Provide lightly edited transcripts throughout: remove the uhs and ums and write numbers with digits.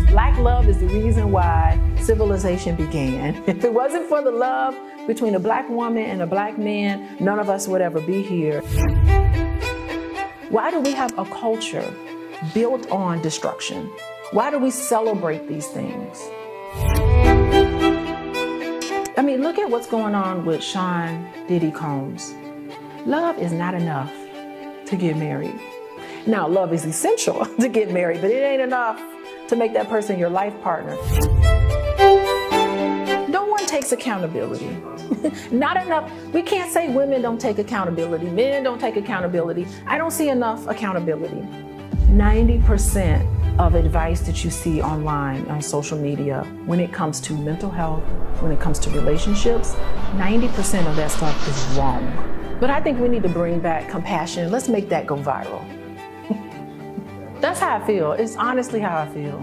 Black love is the reason why civilization began. If it wasn't for the love between a black woman and a black man, none of us would ever be here. Why do we have a culture built on destruction? Why do we celebrate these things? I mean, look at what's going on with Sean Diddy Combs. Love is not enough to get married. Now, love is essential to get married, but it ain't enough to make that person your life partner. No one takes accountability. Not enough. We can't say women don't take accountability, men don't take accountability. I don't see enough accountability. 90% of advice that you see online on social media, when it comes to mental health, when it comes to relationships, 90% of that stuff is wrong. But I think we need to bring back compassion. Let's make that go viral. That's how I feel. It's honestly how I feel.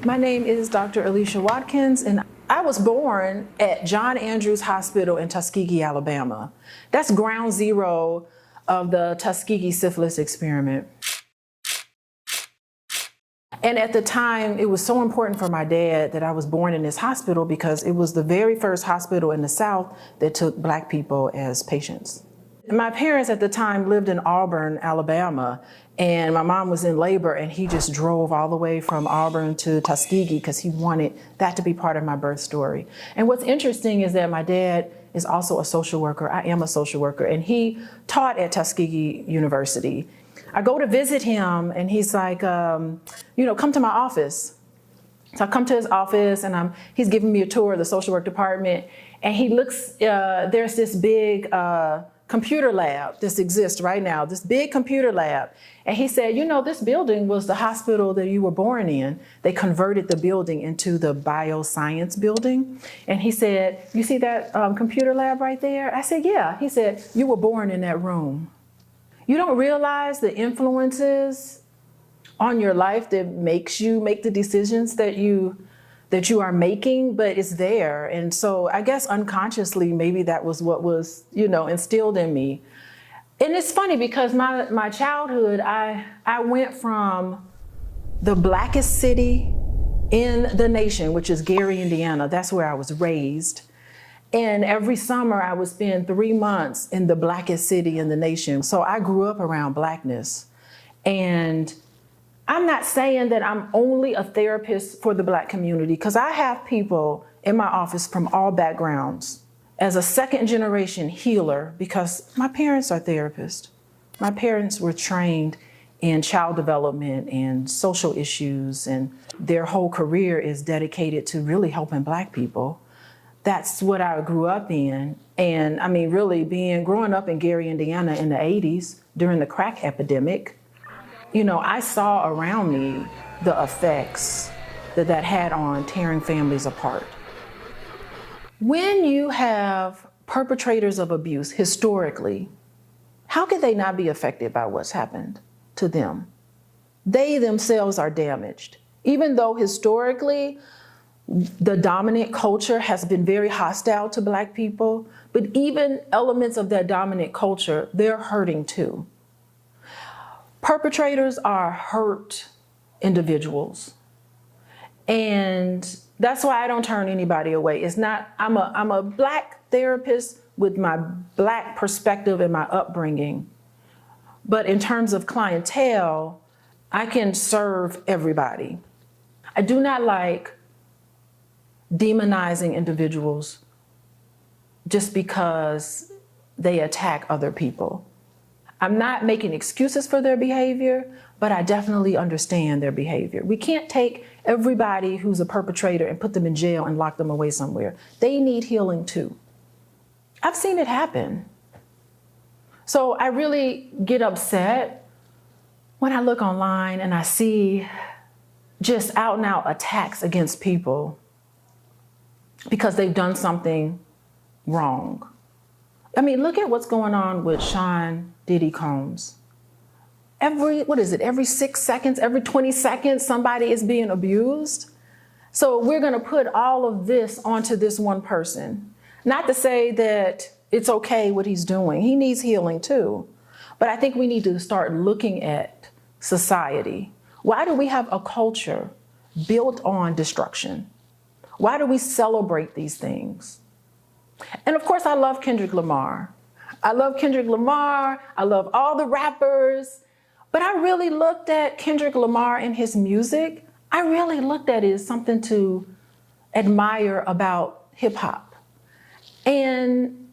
My name is Dr. Alicia Watkins, and I was born at John Andrews Hospital in Tuskegee, Alabama. That's ground zero of the Tuskegee syphilis experiment. And at the time, it was so important for my dad that I was born in this hospital because it was the very first hospital in the South that took black people as patients. My parents at the time lived in Auburn, Alabama, and my mom was in labor, and he just drove all the way from Auburn to Tuskegee because he wanted that to be part of my birth story. And what's interesting is that my dad is also a social worker. I am a social worker, and he taught at Tuskegee University. I go to visit him, and he's like, come to my office. So I come to his office, and he's giving me a tour of the social work department, and he looks, there's this big computer lab. This exists right now, this big computer lab. And he said, this building was the hospital that you were born in. They converted the building into the bioscience building. And he said, you see that computer lab right there? I said, yeah. He said, you were born in that room. You don't realize the influences on your life that makes you make the decisions that you are making, but it's there. And so I guess unconsciously, maybe that was what was, instilled in me. And it's funny because my childhood, I went from the blackest city in the nation, which is Gary, Indiana. That's where I was raised. And every summer I would spend 3 months in the blackest city in the nation. So I grew up around blackness. And I'm not saying that I'm only a therapist for the black community, because I have people in my office from all backgrounds. As a second generation healer, because my parents are therapists. My parents were trained in child development and social issues, and their whole career is dedicated to really helping black people. That's what I grew up in. And I mean, really growing up in Gary, Indiana in the 80s during the crack epidemic, I saw around me the effects that had on tearing families apart. When you have perpetrators of abuse historically, how could they not be affected by what's happened to them? They themselves are damaged. Even though historically, the dominant culture has been very hostile to black people, but even elements of that dominant culture, they're hurting too. Perpetrators are hurt individuals. And that's why I don't turn anybody away. It's not, I'm a black therapist with my black perspective and my upbringing. But in terms of clientele, I can serve everybody. I do not like demonizing individuals just because they attack other people. I'm not making excuses for their behavior, but I definitely understand their behavior. We can't take everybody who's a perpetrator and put them in jail and lock them away somewhere. They need healing too. I've seen it happen. So I really get upset when I look online and I see just out and out attacks against people because they've done something wrong. I mean, look at what's going on with Sean Diddy Combs. Every 6 seconds, every 20 seconds, somebody is being abused. So we're going to put all of this onto this one person. Not to say that it's okay what he's doing. He needs healing too. But I think we need to start looking at society. Why do we have a culture built on destruction? Why do we celebrate these things? And of course, I love Kendrick Lamar. I love Kendrick Lamar. I love all the rappers. But I really looked at Kendrick Lamar and his music. I really looked at it as something to admire about hip hop. And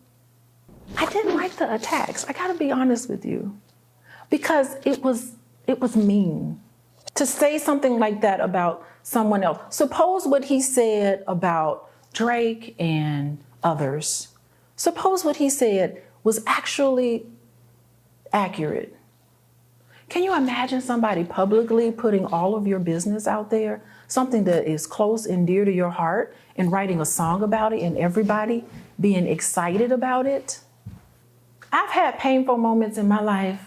I didn't like the attacks. I gotta be honest with you, because it was mean to say something like that about someone else. Suppose what he said about Drake and others, suppose what he said was actually accurate. Can you imagine somebody publicly putting all of your business out there, something that is close and dear to your heart, and writing a song about it and everybody being excited about it? I've had painful moments in my life,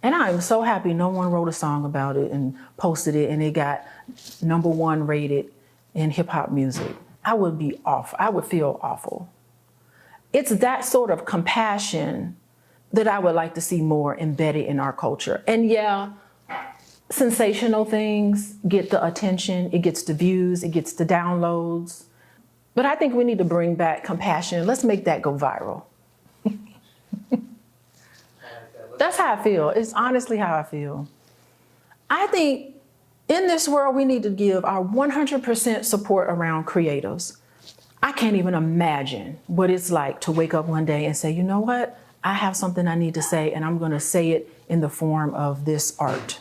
and I'm so happy no one wrote a song about it and posted it and it got #1 rated in hip hop music. I would be awful. I would feel awful. It's that sort of compassion that I would like to see more embedded in our culture. And yeah, sensational things get the attention, it gets the views, it gets the downloads. But I think we need to bring back compassion. Let's make that go viral. That's how I feel. It's honestly how I feel. I think in this world, we need to give our 100% support around creatives. I can't even imagine what it's like to wake up one day and say, you know what? I have something I need to say, and I'm going to say it in the form of this art.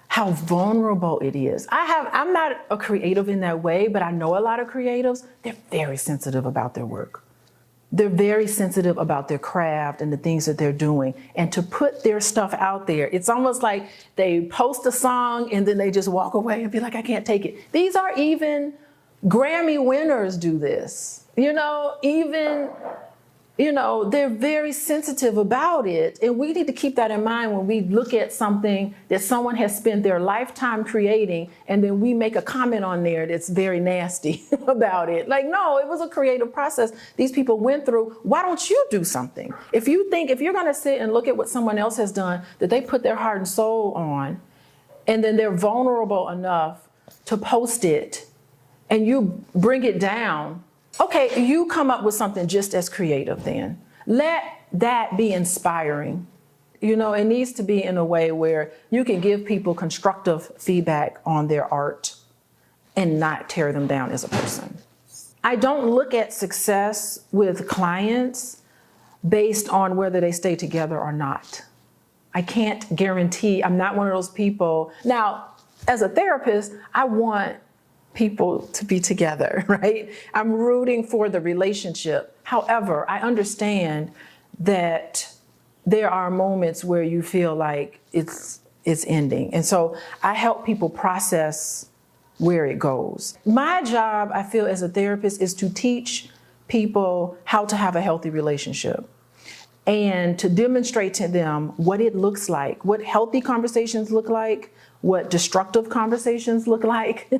How vulnerable it is. I'm not a creative in that way, but I know a lot of creatives. They're very sensitive about their work. They're very sensitive about their craft and the things that they're doing. And to put their stuff out there, it's almost like they post a song and then they just walk away and be like, I can't take it. These are even Grammy winners do this. They're very sensitive about it. And we need to keep that in mind when we look at something that someone has spent their lifetime creating, and then we make a comment on there that's very nasty about it. Like, no, it was a creative process these people went through. Why don't you do something? If you're going to sit and look at what someone else has done, that they put their heart and soul on, and then they're vulnerable enough to post it, and you bring it down, okay, you come up with something just as creative then. Let that be inspiring. It needs to be in a way where you can give people constructive feedback on their art and not tear them down as a person. I don't look at success with clients based on whether they stay together or not. I can't guarantee. I'm not one of those people. Now, as a therapist, I want people to be together, right? I'm rooting for the relationship. However, I understand that there are moments where you feel like it's ending. And so I help people process where it goes. My job, I feel, as a therapist is to teach people how to have a healthy relationship and to demonstrate to them what it looks like, what healthy conversations look like, what destructive conversations look like,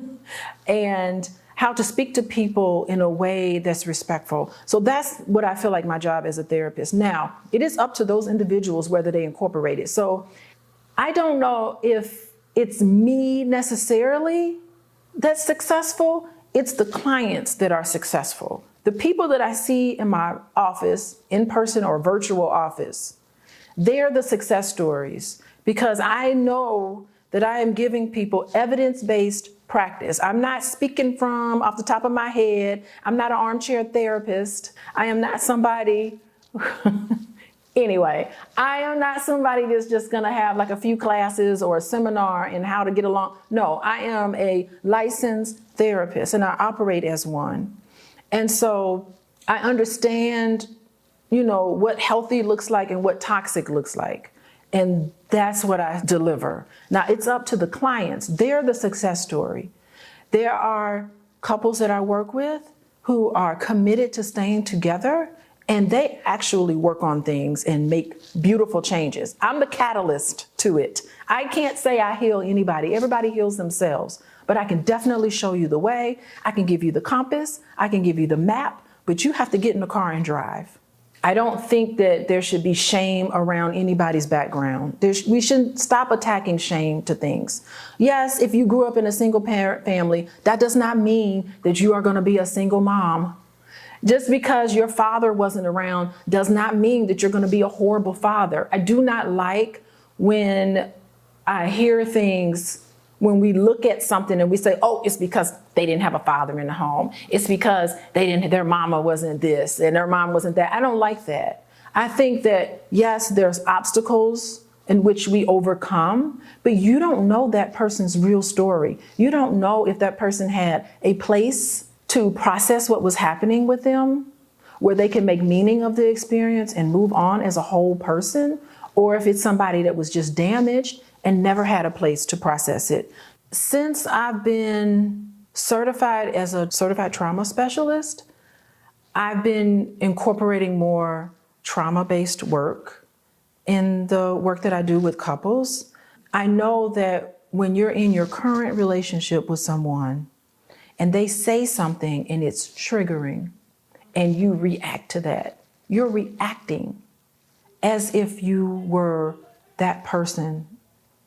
and how to speak to people in a way that's respectful. So that's what I feel like my job as a therapist. Now, it is up to those individuals whether they incorporate it. So I don't know if it's me necessarily that's successful. It's the clients that are successful. The people that I see in my office, in person or virtual office, they're the success stories, because I know that I am giving people evidence-based practice. I'm not speaking from off the top of my head. I'm not an armchair therapist. I am not somebody, anyway, I am not somebody that's just gonna have like a few classes or a seminar in how to get along. No, I am a licensed therapist and I operate as one. And so I understand, what healthy looks like and what toxic looks like. And that's what I deliver. Now, it's up to the clients. They're the success story. There are couples that I work with who are committed to staying together, and they actually work on things and make beautiful changes. I'm the catalyst to it. I can't say I heal anybody. Everybody heals themselves. but I can definitely show you the way. I can give you the compass. I can give you the map, but you have to get in the car and drive. I don't think that there should be shame around anybody's background. We should stop attacking shame to things. Yes, if you grew up in a single parent family, that does not mean that you are going to be a single mom. Just because your father wasn't around does not mean that you're going to be a horrible father. I do not like when I hear things, when we look at something and we say, oh, it's because they didn't have a father in the home. It's because their mama wasn't this and their mom wasn't that. I don't like that. I think that, yes, there's obstacles in which we overcome, but you don't know that person's real story. You don't know if that person had a place to process what was happening with them, where they can make meaning of the experience and move on as a whole person, or if it's somebody that was just damaged and never had a place to process it. Since I've been certified as a certified trauma specialist, I've been incorporating more trauma-based work in the work that I do with couples. I know that when you're in your current relationship with someone and they say something and it's triggering and you react to that, you're reacting as if you were that person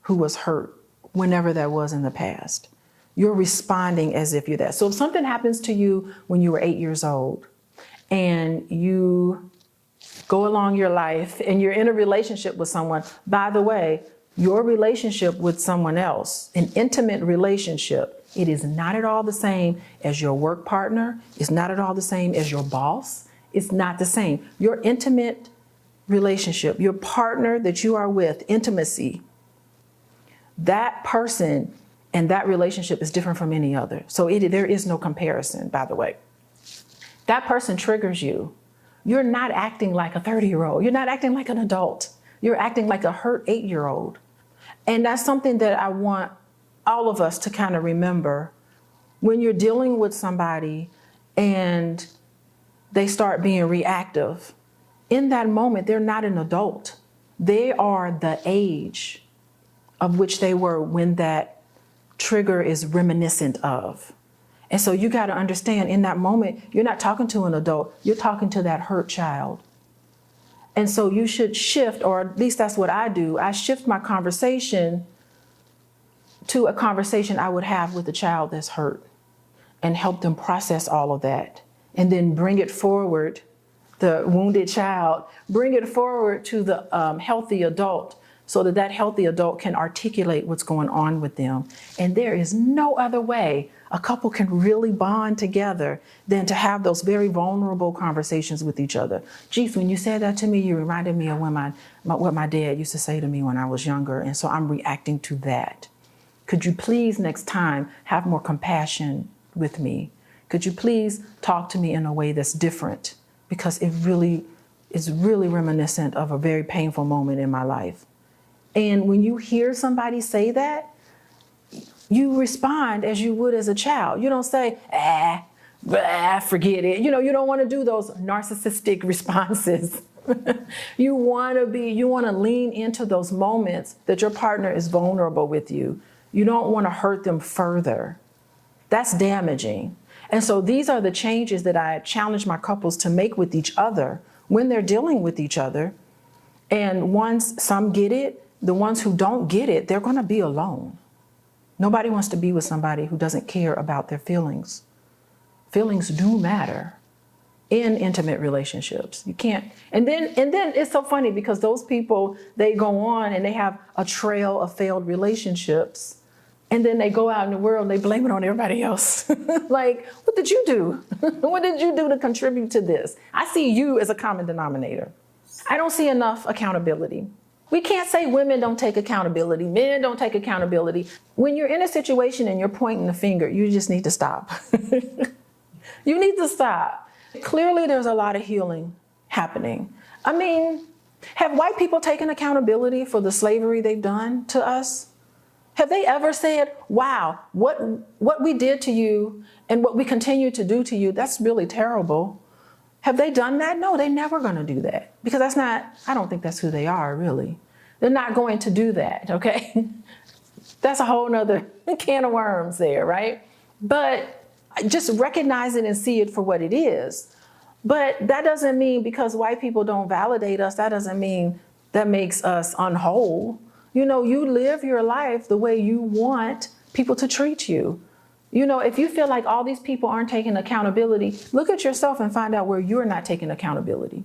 who was hurt whenever that was in the past. You're responding as if you're that. So if something happens to you when you were 8 years old and you go along your life and you're in a relationship with someone, by the way, your relationship with someone else, an intimate relationship, it is not at all the same as your work partner. It's not at all the same as your boss. It's not the same. Your intimate relationship, your partner that you are with, intimacy, that person and that relationship is different from any other. So there is no comparison, by the way. That person triggers you. You're not acting like a 30-year-old. You're not acting like an adult. You're acting like a hurt 8-year-old. And that's something that I want all of us to kind of remember. When you're dealing with somebody and they start being reactive, in that moment, they're not an adult. They are the age of which they were when that trigger is reminiscent of. And so you got to understand, in that moment, you're not talking to an adult, you're talking to that hurt child. And so you should shift, or at least that's what I do. I shift my conversation to a conversation I would have with a child that's hurt and help them process all of that. And then bring it forward, the wounded child, bring it forward to the healthy adult, so that that healthy adult can articulate what's going on with them. And there is no other way a couple can really bond together than to have those very vulnerable conversations with each other. Geez, when you said that to me, you reminded me of what my dad used to say to me when I was younger. And so I'm reacting to that. Could you please next time have more compassion with me? Could you please talk to me in a way that's different? Because it really is really reminiscent of a very painful moment in my life. And when you hear somebody say that, you respond as you would as a child. You don't say, forget it. You don't want to do those narcissistic responses. You want to lean into those moments that your partner is vulnerable with you. You don't want to hurt them further. That's damaging. And so these are the changes that I challenge my couples to make with each other when they're dealing with each other. And once some get it, the ones who don't get it, they're going to be alone. Nobody wants to be with somebody who doesn't care about their feelings. Feelings do matter in intimate relationships. You can't. And then it's so funny because those people, they go on and they have a trail of failed relationships. And then they go out in the world and they blame it on everybody else. Like, what did you do? What did you do to contribute to this? I see you as a common denominator. I don't see enough accountability. We can't say women don't take accountability, men don't take accountability. When you're in a situation and you're pointing the finger, you just need to stop. You need to stop. Clearly, there's a lot of healing happening. I mean, have white people taken accountability for the slavery they've done to us? Have they ever said, wow, what we did to you and what we continue to do to you, that's really terrible? Have they done that? No, they're never going to do that because I don't think that's who they are, really. They're not going to do that, okay? That's a whole nother can of worms there, right? But just recognize it and see it for what it is. But that doesn't mean because white people don't validate us, that doesn't mean that makes us unwhole. You know, you live your life the way you want people to treat you. You know, if you feel like all these people aren't taking accountability, look at yourself and find out where you're not taking accountability.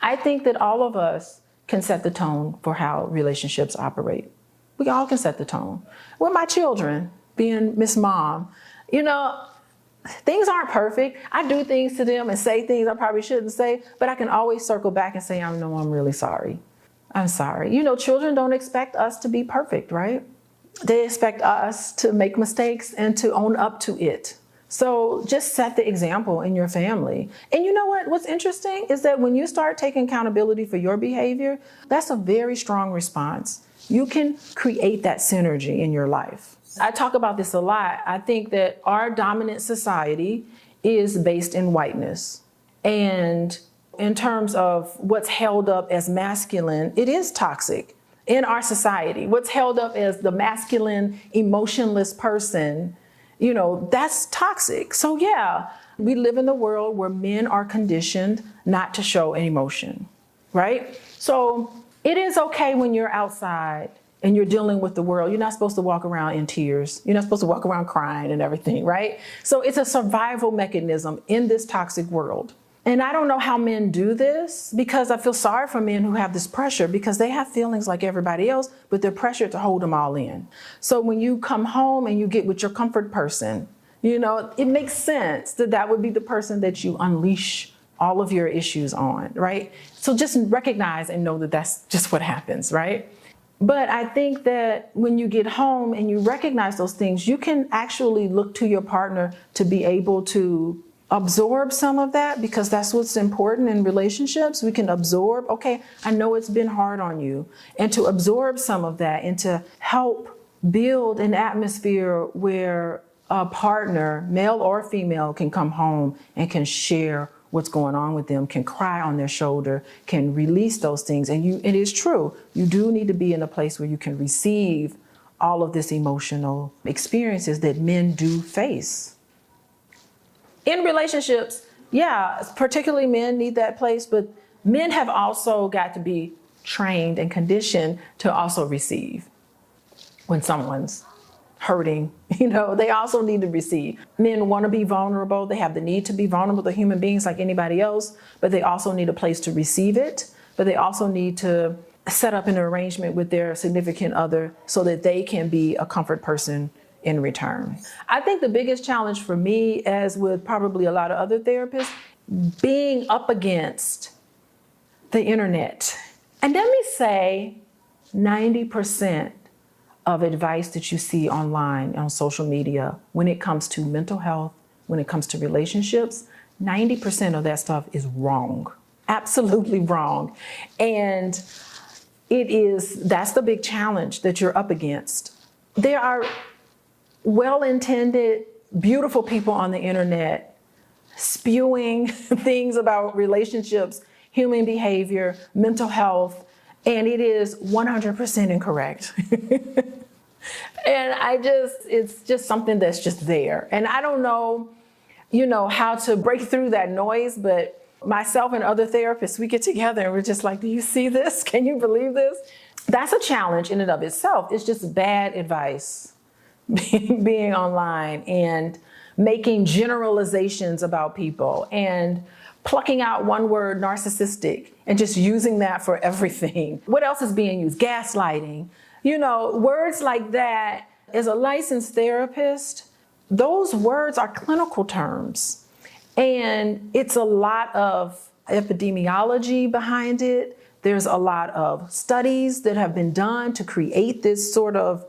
I think that all of us can set the tone for how relationships operate. We all can set the tone. With my children, being Miss Mom, you know, things aren't perfect. I do things to them and say things I probably shouldn't say, but I can always circle back and say, I'm really sorry. I'm sorry. You know, children don't expect us to be perfect, right? They expect us to make mistakes and to own up to it. So just set the example in your family. And you know what? What's interesting is that when you start taking accountability for your behavior, that's a very strong response. You can create that synergy in your life. I talk about this a lot. I think that our dominant society is based in whiteness. And in terms of what's held up as masculine, it is toxic in our society. What's held up as the masculine, emotionless person, you know, that's toxic. So yeah, we live in a world where men are conditioned not to show an emotion, right? So it is okay when you're outside and you're dealing with the world. You're not supposed to walk around in tears. You're not supposed to walk around crying and everything, right? So it's a survival mechanism in this toxic world. And I don't know how men do this, because I feel sorry for men who have this pressure, because they have feelings like everybody else, but they're pressured to hold them all in. So when you come home and you get with your comfort person, you know, it makes sense that that would be the person that you unleash all of your issues on, right? So just recognize and know that that's just what happens, right? But I think that when you get home and you recognize those things, you can actually look to your partner to be able to absorb some of that, because that's what's important in relationships. We can absorb, okay, I know it's been hard on you, and to absorb some of that and to help build an atmosphere where a partner, male or female, can come home and can share what's going on with them, can cry on their shoulder, can release those things. And it is true, you do need to be in a place where you can receive all of this emotional experiences that men do face. In relationships, yeah, particularly men need that place, but men have also got to be trained and conditioned to also receive. When someone's hurting, you know, they also need to receive. Men want to be vulnerable. They have the need to be vulnerable to human beings like anybody else, but they also need a place to receive it. But they also need to set up an arrangement with their significant other so that they can be a comfort person in return. I think the biggest challenge for me, as with probably a lot of other therapists, being up against the internet. And let me say 90% of advice that you see online, on social media, when it comes to mental health, when it comes to relationships, 90% of that stuff is wrong, absolutely wrong. And that's the big challenge that you're up against. There are well-intended, beautiful people on the internet spewing things about relationships, human behavior, mental health, and it is 100% incorrect. And it's just something that's just there. And I don't know, you know, how to break through that noise, but myself and other therapists, we get together and we're just like, do you see this? Can you believe this? That's a challenge in and of itself. It's just bad advice being online and making generalizations about people and plucking out one word, narcissistic, and just using that for everything. What else is being used? Gaslighting. You know, words like that. As a licensed therapist, those words are clinical terms. And it's a lot of epidemiology behind it. There's a lot of studies that have been done to create this sort of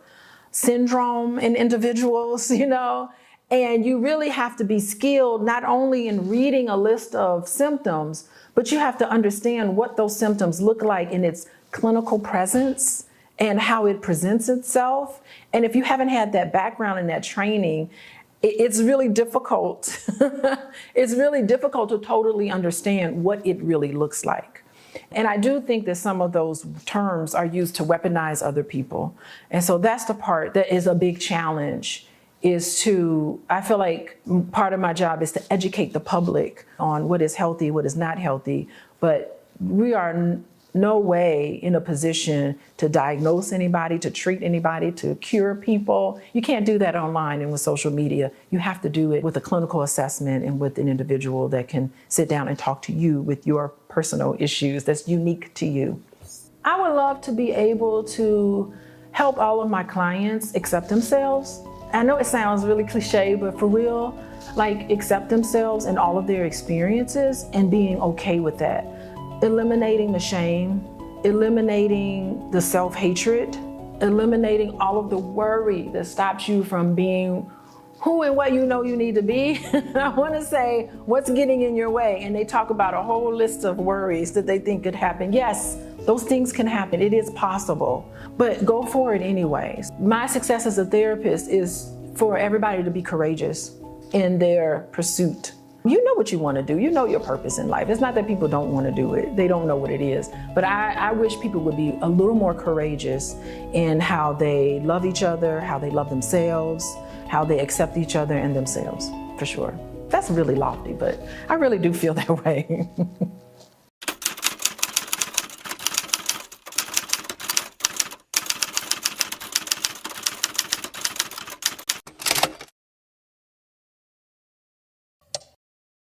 syndrome in individuals, you know, and you really have to be skilled not only in reading a list of symptoms, but you have to understand what those symptoms look like in its clinical presence and how it presents itself. And if you haven't had that background and that training, it's really difficult. It's really difficult to totally understand what it really looks like. And I do think that some of those terms are used to weaponize other people. And so that's the part that is a big challenge, I feel like part of my job is to educate the public on what is healthy, what is not healthy, but we are no way in a position to diagnose anybody, to treat anybody, to cure people. You can't do that online and with social media. You have to do it with a clinical assessment and with an individual that can sit down and talk to you with your personal issues that's unique to you. I would love to be able to help all of my clients accept themselves. I know it sounds really cliche, but for real, like accept themselves and all of their experiences and being okay with that. Eliminating the shame, eliminating the self-hatred, eliminating all of the worry that stops you from being who and what you know you need to be. I want to say, what's getting in your way? And they talk about a whole list of worries that they think could happen. Yes, those things can happen. It is possible, but go for it anyways. My success as a therapist is for everybody to be courageous in their pursuit. You know what you want to do. You know your purpose in life. It's not that people don't want to do it. They don't know what it is. But I wish people would be a little more courageous in how they love each other, how they love themselves, how they accept each other and themselves, for sure. That's really lofty, but I really do feel that way.